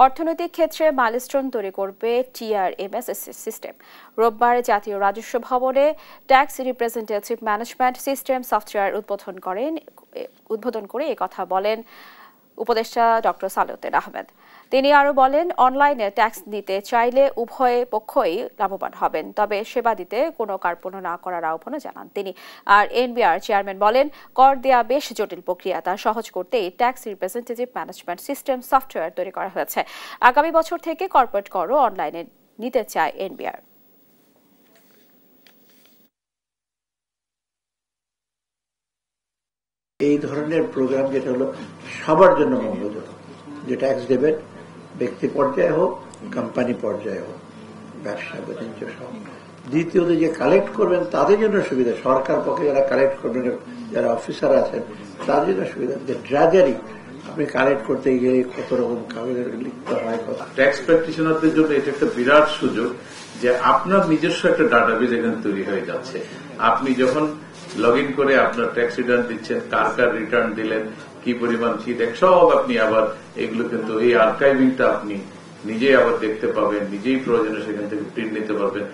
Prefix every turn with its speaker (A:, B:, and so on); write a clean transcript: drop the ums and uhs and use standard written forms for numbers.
A: অর্থনৈতিক ক্ষেত্রে মাইলস্টোন তৈরি করবে টিআরএমএস সিস্টেম। রোববার জাতীয় রাজস্ব ভবনে tax representative management system software উদ্বোধন করে একথা বলেন উপদেষ্টা ডক্টর সালেউদ্দিন আহমেদ। তিনি আরও বলেন, অনলাইনে ট্যাক্স নিতে চাইলে উভয় পক্ষই লাভবান হবেন, তবে সেবা দিতে কোনো কার্পণ্য না করার আহ্বানও জানান তিনি। আর এনবিআর চেয়ারম্যান বলেন, কর দেয়া বেশ জটিল প্রক্রিয়া, তা সহজ করতেই tax representative management system software তৈরি করা হয়েছে। আগামী বছর থেকে কর্পোরেট করও অনলাইনে নিতে চায় এনবিআর।
B: এই ধরনের প্রোগ্রাম যেটা হলো সবার জন্য মঙ্গলজনক, যে ট্যাক্স দেবেন ব্যক্তি পর্যায়ে হোক, কোম্পানি পর্যায়ে হোক, ব্যবসা বাণিজ্য সব। দ্বিতীয়ত যে কালেক্ট করবেন তাদের জন্য সুবিধা, সরকার পক্ষে যারা কালেক্ট করবেন, যারা অফিসার আছেন তাদের জন্য সুবিধা। যে ড্রাজারি আপনি কালেক্ট করতে গিয়ে কত রকম কাগজের লিখতে হয়।
C: ট্যাক্স প্র্যাকটিশনারদের জন্য এটা একটা বিরাট সুযোগ যে আপনার নিজস্ব একটা ডাটাবেজ এখানে তৈরি হয়ে যাচ্ছে। আপনি যখন লগ ইন করে আপনার ট্যাক্স রিটার্ন দিচ্ছেন, কার কার রিটার্ন দিলেন, কি পরিমাণ কি সব আপনি আবার এগুলো কিন্তু এই আর্কাইভিংটা আপনি নিজেই আবার দেখতে পাবেন, নিজেই প্রয়োজনে সেখান থেকে প্রিন্ট নিতে পারবেন।